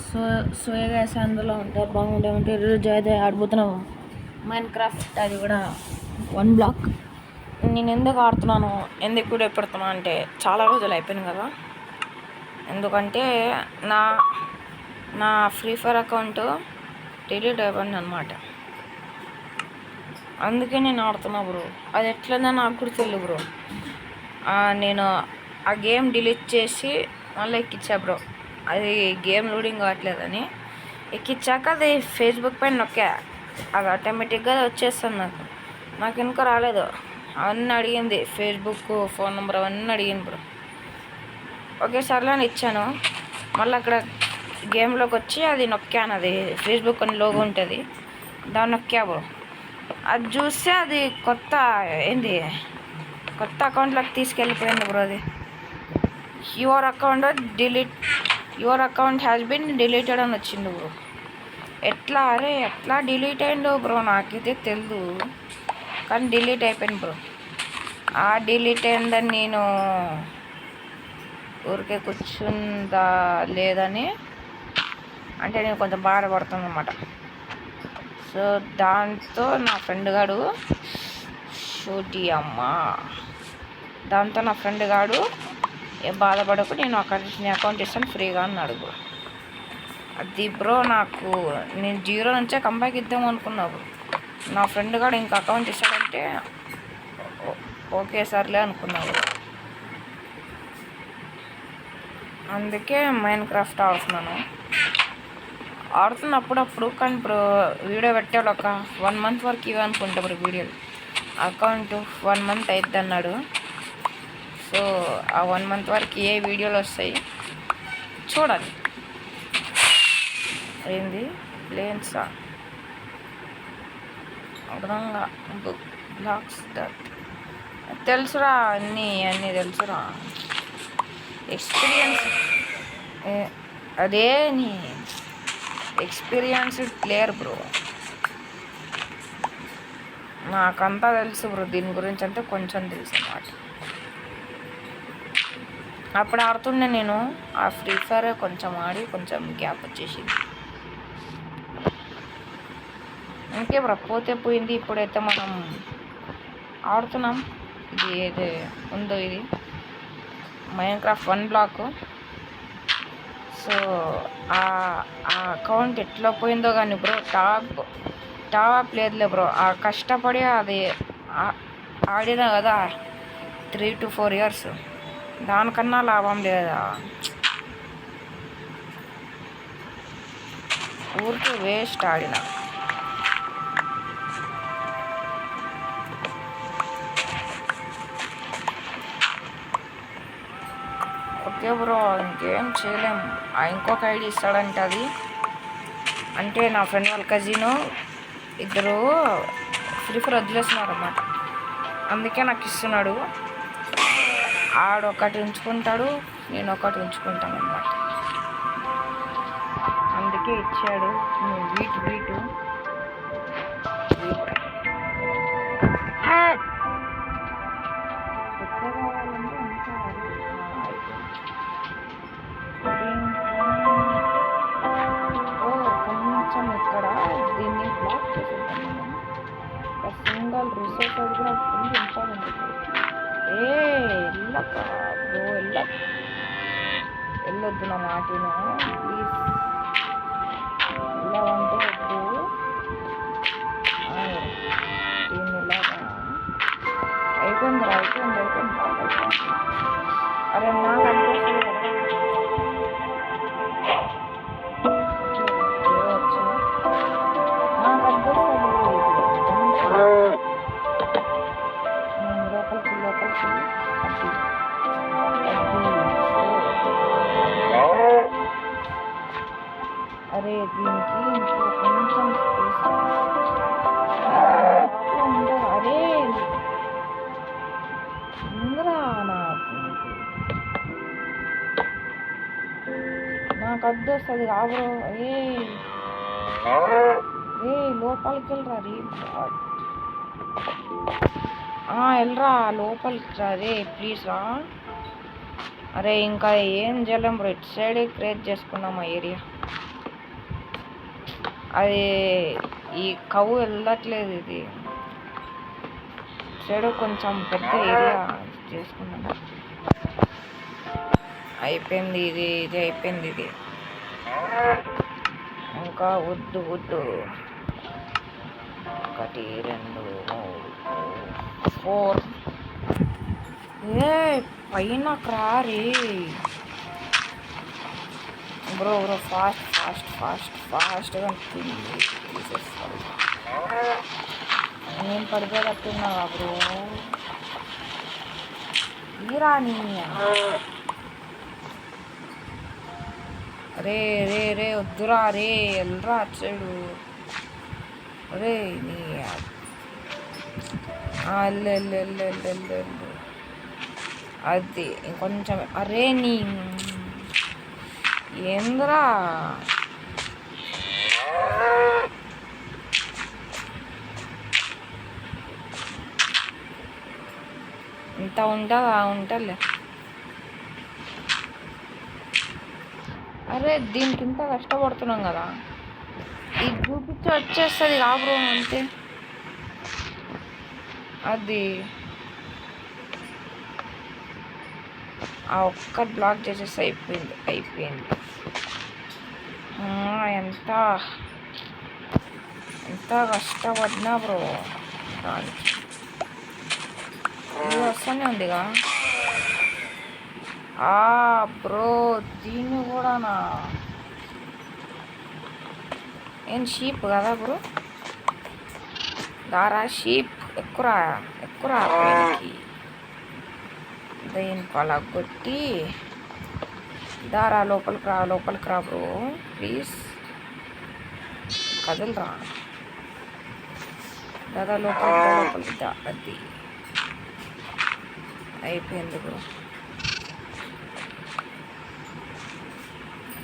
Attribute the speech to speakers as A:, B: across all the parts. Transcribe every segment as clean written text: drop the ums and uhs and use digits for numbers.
A: So సోయగా అందులో ఉంటారు బాగుంటే ఈరోజు అయితే ఆడిపోతున్నాం మైన్ క్రాఫ్ట్. అది కూడా 1 బ్లాక్. నేను ఎందుకు ఆడుతున్నాను, ఎందుకు వీడియో పెడుతున్నా అంటే చాలా రోజులు అయిపోయింది కదా. ఎందుకంటే నా నా ఫ్రీ ఫైర్ అకౌంట్ డిలీట్ అయిపోయింది అనమాట. అందుకే నేను ఆడుతున్నా బ్రో. అది ఎట్లన్నా నాకు కూడా తెలియదు బ్రో. నేను ఆ గేమ్ డిలీట్ చేసి మళ్ళీ ఎక్కించా బ్రో. అది గేమ్ లోడింగ్ కావట్లేదని ఎక్కించాక అది ఫేస్బుక్ పైన నొక్కా, అది ఆటోమేటిక్గా వచ్చేస్తుంది. నాకు ఇంకా రాలేదు. అవన్నీ అడిగింది, ఫేస్బుక్, ఫోన్ నెంబర్ అవన్నీ అడిగింది బ్రో. ఒకేసారిలో ఇచ్చాను. మళ్ళీ అక్కడ గేమ్లోకి వచ్చి అది నొక్కాను. అది ఫేస్బుక్ అని లోగో ఉంటుంది, దాన్ని నొక్కా బ్రో. అది చూస్తే అది కొత్త అకౌంట్లోకి తీసుకెళ్ళిపోయింది బ్రో. అది your account has been deleted అని వచ్చింది బ్రో. ఎట్లా డిలీట్ అయిందో బ్రో నాకైతే తెలియదు, కానీ డిలీట్ అయిపోయింది బ్రో. ఆ డిలీట్ అయిందని నేను ఊరికే కూర్చుందా లేదని అంటే నేను కొంచెం బాధపడుతుంది అన్నమాట. సో దాంతో నా ఫ్రెండ్ గాడు ఏ బాధపడకు, నేను నీ అకౌంట్ ఇస్తాను ఫ్రీగా అన్నాడు బ్రో. అది బ్రో నాకు నేను 0 నుంచే కంబ్యాక్ ఇద్దాం అనుకున్నావు. నా ఫ్రెండ్ గాడు ఇంకా అకౌంట్ ఇస్తాడంటే ఓకే సర్లే అనుకున్నావు. అందుకే మైన్ క్రాఫ్ట్ ఆడుతున్నప్పుడు కానీ బ్రో వీడియో పెట్టాడు ఒక 1 మంత్ వరకు ఇవే అనుకుంటా బ్రో వీడియోలు. అకౌంట్ 1 మంత్ అవుతుంది అన్నాడు. సో ఆ 1 మంత్ వరకు ఏ వీడియోలు వస్తాయి చూడాలి. ఏంది ప్లేన్సా అర్థంగా బ్లాక్స్ తెలుసురా, అన్నీ తెలుసురా. అదే నీ ఎక్స్పీరియన్స్డ్ ప్లేయర్ బ్రో. నాకంతా తెలుసు బ్రో, దీని గురించి అంటే కొంచెం తెలుసు అన్నమాట. అప్పుడు ఆడుతుండే నేను ఆ ఫ్రీ ఫైర్, కొంచెం ఆడి కొంచెం గ్యాప్ వచ్చేసింది. ఇంకే బ్రో పోతే పోయింది. ఇప్పుడైతే మనం ఆడుతున్నాం. ఇది ఏది ఉందో ఇది మైన్ క్రాఫ్ట్ 1 బ్లాక్. సో ఆ అకౌంట్ ఎట్లా పోయిందో కానీ బ్రో టాప్ లేదులే బ్రో. ఆ కష్టపడి అది ఆడినా కదా 3 to 4 years, దానికన్నా లాభం లేదా, ఊరికి వేస్ట్ ఆడిన. ఓకే బ్రో ఇంకేం చేయలేం. ఇంకొక ఐడి ఇస్తాడంటే అది అంటే నా ఫ్రెండ్ వాళ్ళ కజిన్ ఇద్దరు ఫ్రీ ఫైర్ వదిలేస్తున్నారు అన్నమాట. అందుకే నాకు ఇస్తున్నాడు. ఆడొకటి ఉంచుకుంటాడు, నేను ఒకటి ఉంచుకుంటాను అన్నమాట. అందుకే ఇచ్చాడు. వీటు కొంచెం ఇక్కడ దీన్ని బ్లాక్ చేసేద్దాం. ఒక సింగల్ రిసోర్స్ అది కూడా ఫుల్ ఇంపార్టెంట్. వెళ్ళొద్దు నా మాటను ప్లీజ్. ఇలా అంటే వద్దు. దీన్ని ఇలాగా అయిపోయింది. అరే నాకు అనిపిస్తుంది లోపలికి అరే దీనికి ఇంకో కొంచెం స్పేస్. అరే ఇంద్రా నాకు అడ్డు వస్తుంది కాబో. లోపలికి వెళ్ళరా రీ, వెళ్ళరా లోపలికి రా రే ప్లీజ్ రా. అరే ఇంకా ఏం చేయలేం బ్రో, ఇటు సైడే క్రియేట్ చేసుకున్నాం ఆ ఏరియా. అది ఈ కవ్వు వెళ్ళట్లేదు. ఇది సైడ్ కొంచెం పెద్ద ఏరియా చేసుకున్నాను. అయిపోయింది ఇది అయిపోయింది. ఇది ఇంకా వద్దు 1 2 3 4 పైన క్రారీ బ్రో ఫాస్ట్గా తీసేస్తాను. నేను పడిపోయేటట్టున్నావా బ్రో? ఈరాని రే వద్దురా రే, వెళ్ళరా అచ్చాడు. అరే నీ వెళ్ళు. అది ఇంకొంచెం. అరే నీ ఏంద్రా ఇంత ఉంటుందిలే. అరే దీనికి ఇంత కష్టపడుతున్నాం కదా, ఇది చూపించి వచ్చేస్తుంది బ్రో అంతే. అది ఆ ఒక్కటి బ్లాక్ చేసేస్తే అయిపోయింది. ఎంత కష్టపడినా బ్రో దానికి ఇది వస్తూనే ఉందిగా. బ్రో దీన్ని కూడానా? ఏం షీప్ కదా బ్రో? దారా షీప్ ఎక్కురా పైనకి. దీన్ని పలగొట్టి దారా లోపలికి రా బ్రో ప్లీజ్. కదలరా దాదా లోపలికి దా. అది అయిపోయింది బ్రో.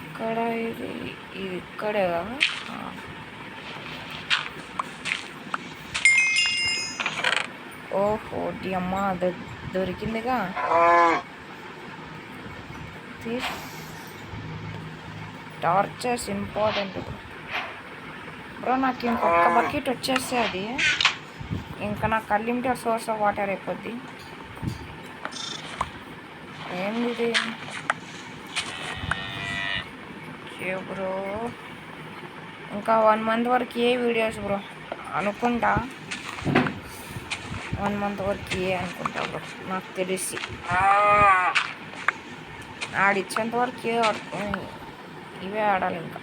A: ఇక్కడ ఇది ఇక్కడే కదా. ఓహో అమ్మ దొరికిందిగా. Tortures important bro. నాకు ఇంకొక బకెట్ వచ్చేస్తే అది ఇంకా నాకు అన్లిమిటెడ్ సోర్స్ ఆఫ్ వాటర్ అయిపోద్ది. ఏంది బ్రో? ఇంకా 1 month వరకు ఏ వీడియోస్ బ్రో అనుకుంటా. 1 month వరకు అనుకుంటా బ్రో నాకు తెలిసి. ఆడిచ్చేంత వరకు ఇవే ఆడాలి. ఇంకా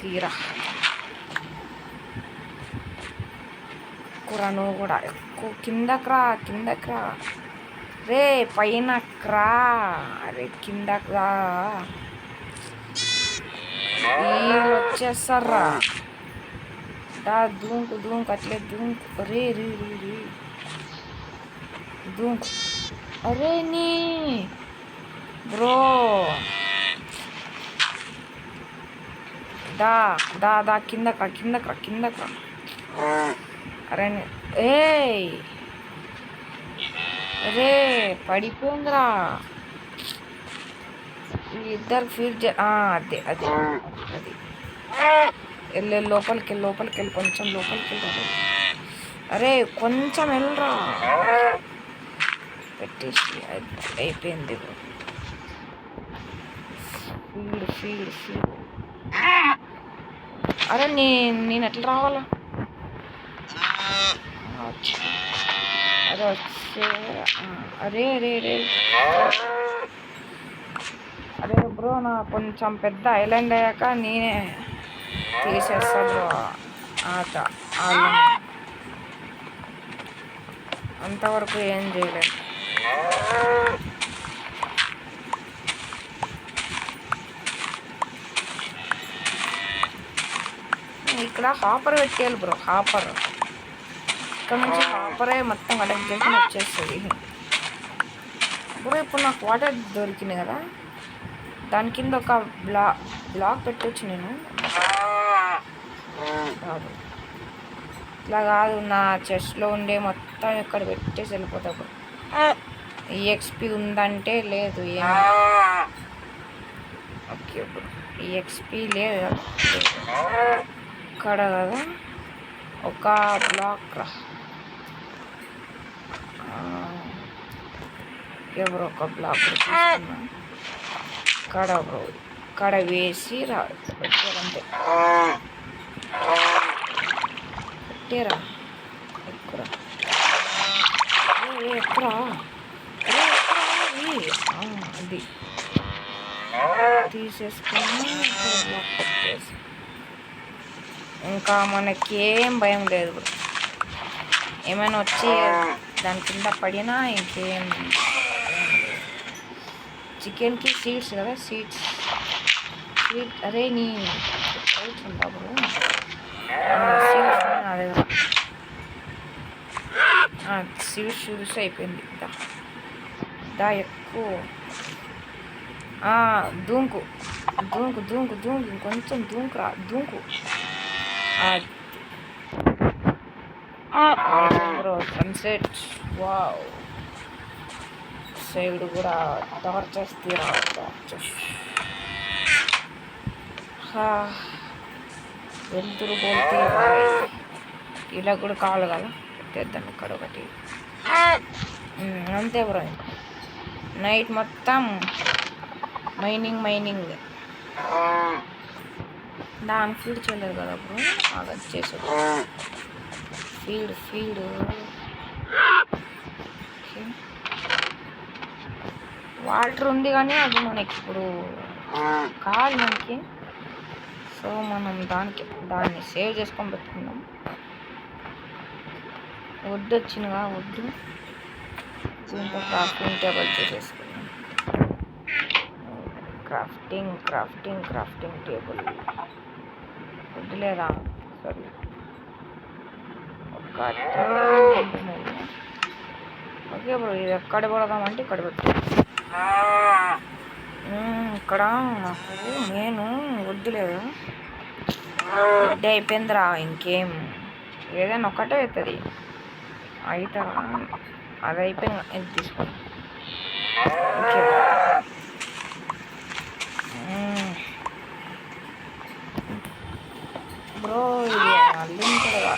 A: తీరా నువ్వు కూడా ఎక్కువ కిందకి రా రే, పైన క్రా. అరే కిందకి రా, వీళ్ళు వచ్చేస్తారా. దూంకు అట్లే దూంకు. రే దూంకు. అరే నీ బ్రో దా కిందకి. అరే అరే పడిపోయిందిరా. ఇద్దరు ఫీడ్ అదే వెళ్ళి లోపలికి కొంచెం లోపలికి వెళ్ళాలి. అరే కొంచెం వెళ్ళరా పెట్టేసి. అయిపోయింది ఫీడ్. అరే నేను ఎట్లా రావాలా? అదే వచ్చే. అరే బ్రో నా కొంచెం పెద్ద ఐలాండ్ అయ్యాక నేనే తీసేస్తా బ్రో. అంతవరకు ఏం చేయలేదు. ఇక్కడ హాపర్ పెట్టేయాలి బ్రో. ఇక్కడ నుంచి హాపరే మొత్తం కలెక్ట్ చేసి వచ్చేస్తుంది బ్రో. ఇప్పుడు నాకు వాటర్ దొరికింది కదా, దాని కింద ఒక బ్లాక్ పెట్టచ్చు నేను. ఇట్లా కాదు, నా చెస్ట్లో ఉండే మొత్తం ఇక్కడ పెట్టేసి వెళ్ళిపోతా బ్రో. ఈఎక్స్పి ఉందంటే లేదు. ఓకే బ్రో ఎక్స్పీ లేదు కదా ఇక్కడ కదా ఒక బ్లాక్ రా ఎవరు ఒక బ్లాక్ తీసుకున్నా ఇక్కడ బ్రో ఇక్కడ వేసి రా పెట్టారంటే పెట్టారా ఎక్కురా ఎక్కురా అది తీసేసుకొని బ్లాక్ పెట్టేసి ఇంకా మనకేం భయం లేదు బ్రో ఏమైనా వచ్చి దాని కింద పడినా ఇంకేం చికెన్కి సీడ్స్ కదా సీడ్స్ అరే నీ అవుతుందా బ్రో సీడ్స్ అదే సీడ్స్ చూసి అయిపోయింది దా ఎక్కువ దూంకు దూంకు దూంకు దూంకు ఇంకొంచెం దూంకురా దూంకు బ్రో సన్సెట్ వావ్ సైడ్ కూడా టార్చెస్ తీరా టార్చెస్ వెళ్తురు పోతే ఇలా కూడా కావాలి కదా తెద్దాం ఇక్కడ ఒకటి అంతే బ్రో నైట్ మొత్తం మైనింగ్ దాని ఫీడ్ చేయలేదు కదా బ్రో అది వచ్చేసాడు ఫీడ్ వాటర్ ఉంది కానీ అది మనకి ఇప్పుడు కావాలి మనకి సో మనం దాన్ని సేవ్ చేసుకొని పెట్టుకుందాం వడ్డు వచ్చినగా వడ్డు దీంట్లో క్రాఫ్టింగ్ టేబుల్ చేసేసుకున్నాం క్రాఫ్టింగ్ టేబుల్ వడ్డు లేదా సరే ఓకే బ్రో ఇది ఎక్కడ పెడదామంటే ఇక్కడ పెట్టాం ఇక్కడ నాకు నేను వద్దులేదు వడ్డీ అయిపోయిందిరా ఇంకేం ఏదైనా ఒక్కటే అవుతుంది అయితే అది అయిపోయింది ఇది తీసుకోండి ఓకే బ్రో ఇది అల్లింది కదా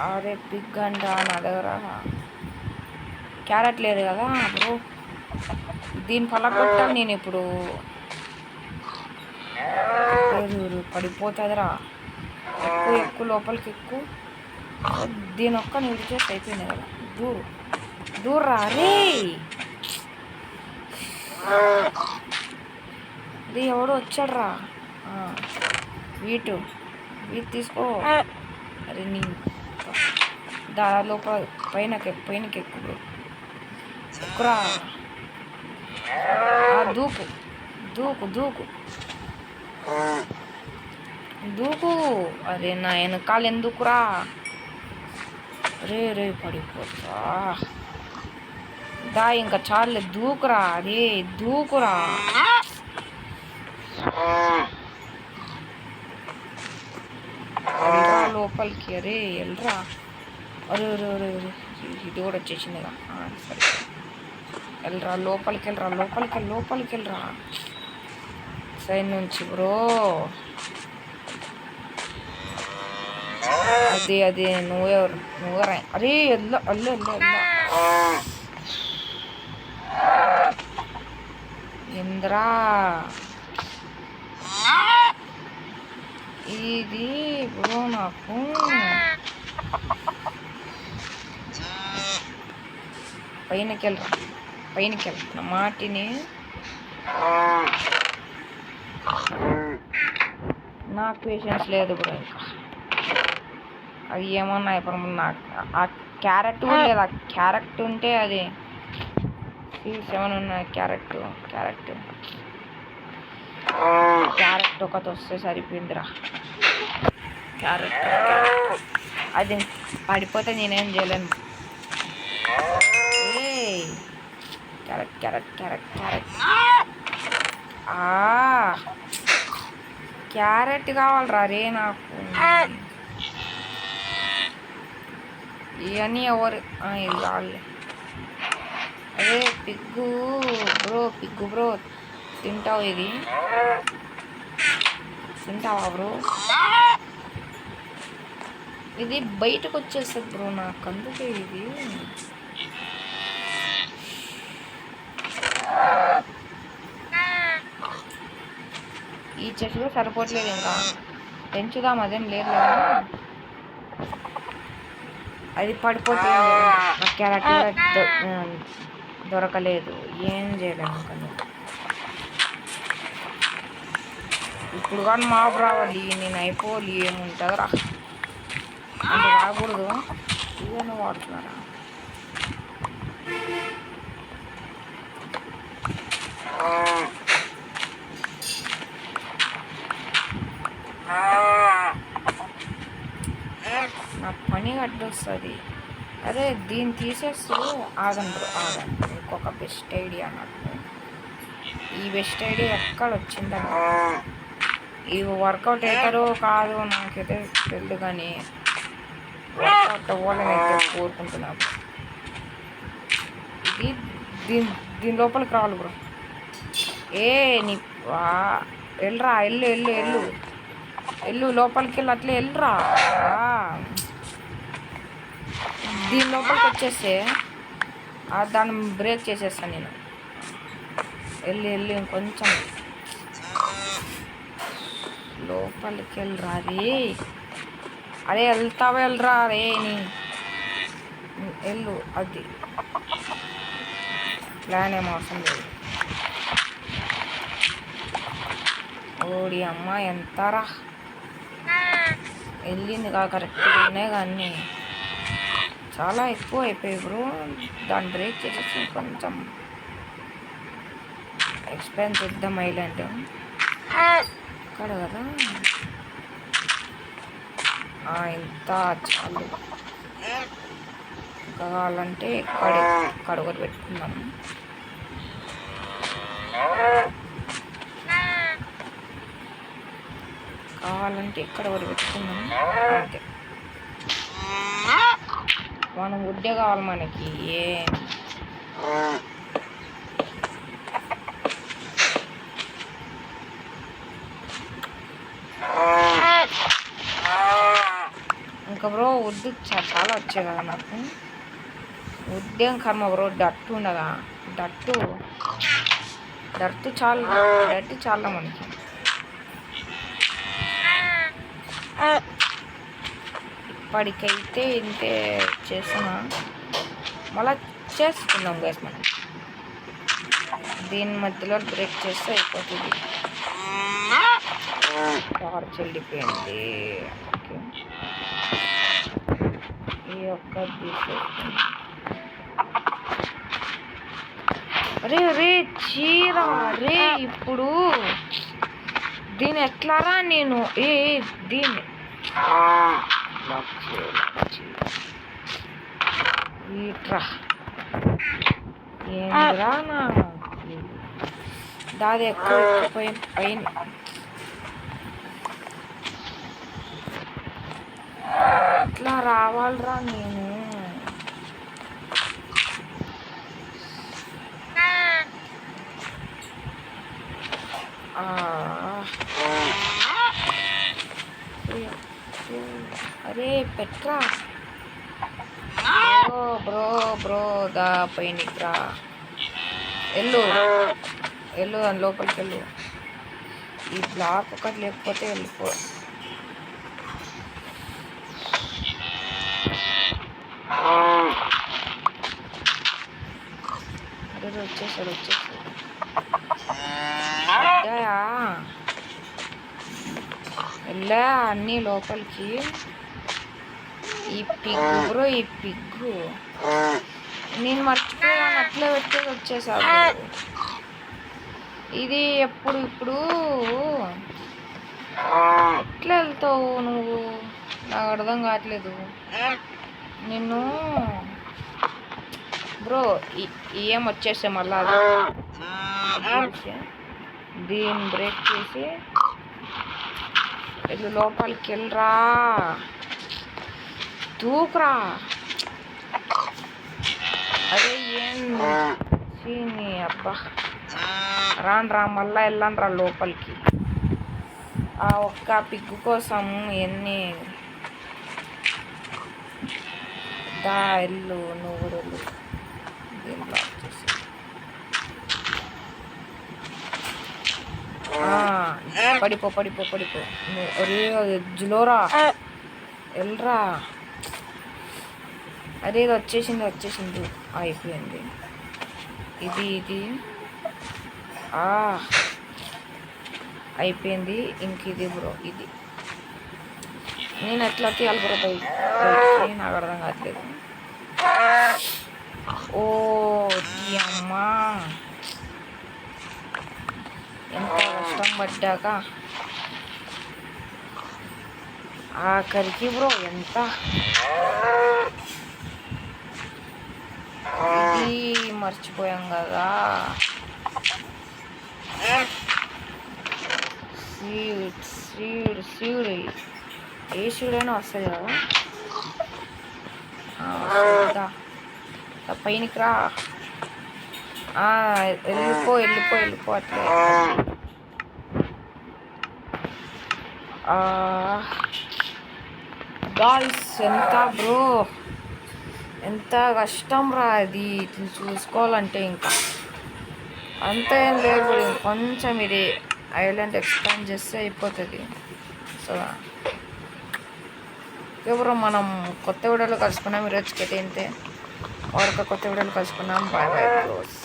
A: అదే పిగ్ అంట నా దగ్గర క్యారెట్ లేదు కదా బ్రో దీన్ని పలగొట్టాను నేను ఇప్పుడు పడిపోతుందిరా ఎక్కువ లోపలికి ఎక్కువ దీని ఒక్క నీరు చేసి అయిపోయింది కదా దూర్రా రే అది ఎవడో వచ్చాడ్రా వీటు తీసుకో అరే నీ లోపల పైనకి ఎక్కువ ఎక్కురా దూకు అరే నా వెనకాల ఎందుకురా రే పడిపోతా దా ఇంకా చాలే దూకురా అరే దూకురా ఎల్రా లోపలికి అరే ఎల్రా అరే ఇది కూడా వచ్చేసిందిగా సరే వెళ్ళరా లోపలికి వెళ్ళరా సైడ్ నుంచి బ్రో అది నువ్వెవరా అరే అల్ల ఇంద్రా ఇది బ్రో నాకు పైనకి వెళ్ళరా మాటిని నాకు పేషెన్స్ లేదు బ్రో ఇంకా అది ఏమన్నా ఇప్పుడు నాకు ఆ క్యారెట్ కూడా లేదు క్యారెట్ ఉంటే అది సీడ్స్ ఏమైనా ఉన్నాయి క్యారెట్ ఒకటి వస్తే సరిపోయిందిరా క్యారెట్ అది పడిపోతే నేనేం చేయలేను క్యారెట్ క్యారెట్ కావాలరా రే నాకు ఇవన్నీ ఎవరు ఇది కావాలి అదే పిగ్గు బ్రో తింటావు ఇది తింటావా బ్రో? ఇది బయటకు వచ్చేస్తుంది బ్రో, నాకు అందుకే ఇది ఈ చెట్లు సరిపోవట్లేదు, ఇంకా పెంచుదాం అదేం లేదు కదా. అది పడిపోతుంది, నాకు క్యారెట్ దొరకలేదు, ఏం చేయలేము ఇంకా. ఇప్పుడు కానీ మాపు రావాలి, నేను అయిపోవాలి, ఏముంటుంది రా అంటే రాకూడదు. ఇవన్నీ వాడుతున్నారా? నాకు పని అడ్డొస్తుంది. అరే దీన్ని తీసేస్తూ ఆగండి ఇంకొక బెస్ట్ ఐడియా నాకు. ఈ బెస్ట్ ఐడియా ఎక్కడ వచ్చిందని, ఇవి వర్కౌట్ అవుతారో కాదో నాకైతే తెలియదు, కానీ వర్కౌట్ అవ్వాలని అయితే కోరుకుంటున్నాను. ఇది దీని లోపలికి రావాలి బ్రో. నీ వెళ్ళరా, ఎల్లు లోపలికి వెళ్ళి అట్లే వెళ్ళరా. దీని లోపలికి వచ్చేస్తే దాన్ని బ్రేక్ చేసేస్తాను నేను. వెళ్ళి ఇంకొంచెం లోపలికి వెళ్ళరా. అరే వెళ్తావా, వెళ్ళరా రే నీ వెళ్ళు. అది ప్లాన్ ఏం అవసరం లేదు. ఓడి అమ్మ ఎంతరా వెళ్ళింది కా, కరెక్ట్గానే, కానీ చాలా ఎక్కువ అయిపోయాయి బ్రో. దాన్ని బ్రేక్ చేసేసి కొంచెం ఎక్స్పాండ్ చేద్దాం ఐలాండ్ ఇక్కడ కదా. ఇంత చాలు, కావాలంటే ఇక్కడ ఒకటి పెట్టుకుందాం. కావాలంటే ఇక్కడ ఒకటి పెట్టుకుందాం అంతే. మనం ఉడ్డే కావాలి మనకి. ఇంకా బ్రో ఉద్దు చాలా వచ్చాయి కదా నాకు. ఉద్దేం కర్మ బ్రో, డట్టు ఉండదా? డట్టు చాలా మనకి. ఇప్పటికైతే ఇంతే చేస్తున్నా, మళ్ళా చేసుకుందాం గైస్. మనం దీని మధ్యలో బ్రేక్ చేస్తే అయిపోతుంది. టార్చ్ వెళ్ళిపోయింది. ఓకే, ఈ ఒక్క రే చీరా రే. ఇప్పుడు దీన్ని ఎట్లారా నేను దీన్ని ఇట్రా ఏంద్రా నా దాది ఎక్కువ పైన ఇట్లా రావాలరా నేను. అరే పెట్రా బ్రో దా పైనరా. వెళ్ళు దాని లోపలికి వెళ్ళు. ఈ బ్లాక్ ఒకటి లేకపోతే వెళ్ళిపో. వచ్చేసాడు వెళ్ళా అన్నీ లోపలికి. ఈ పిగ్గు నేను మర్చిపోయాను, అట్లే పెట్టేది వచ్చేసాడు. ఇది ఇప్పుడు ఎట్లా వెళ్తావు నువ్వు, నాకు అర్థం కావట్లేదు. నిన్ను బ్రో ఏం వచ్చేసా మళ్ళా దీన్ని బ్రేక్ చేసి ఇల్లు లోపలికి వెళ్ళరా, దూకురా. అదే ఏం అబ్బా రాను మళ్ళా వెళ్ళండి రా లోపలికి. ఆ ఒక్క పిగ్గు కోసం ఎన్ని దా ఇల్లు నువ్వు కూడా వెళ్ళు. దీన్ని బ్లాక్ చేసి పడిపో పడిపో పడిపో ఒరే ఎడ్జ్లోరా వెళ్ళరా. అదే ఇది వచ్చేసింది అయిపోయింది. ఇది అయిపోయింది. ఇంక ఇది బ్రో ఇది నేను ఎట్లా తీయాలి బ్రో బయటికి నాకు అర్థం కావట్లేదు. ఓ అమ్మా ఎంత కష్టం పడ్డాక ఆఖరికి బ్రో ఎంత ఇది మర్చిపోయాం కదా. సీడ్ ఏ సీడైనా వస్తుంది కదా. పైనకి రా. వెళ్ళిపో అట్లే. గాయ్స్ ఎంత బ్రో ఎంత కష్టం రా అది చూసుకోవాలంటే. ఇంకా అంత ఏం లేదు, కొంచెం ఇది ఐలాండ్ ఎక్స్పాండ్ చేస్తే అయిపోతుంది. సో ఎవరో మనం కొత్త వీడియోలో కలుసుకున్నాం. ఈరోజుకైతే ఇంతే. మరొక కొత్త వీడియోలో కలుసుకున్నాం. Bye bye bros.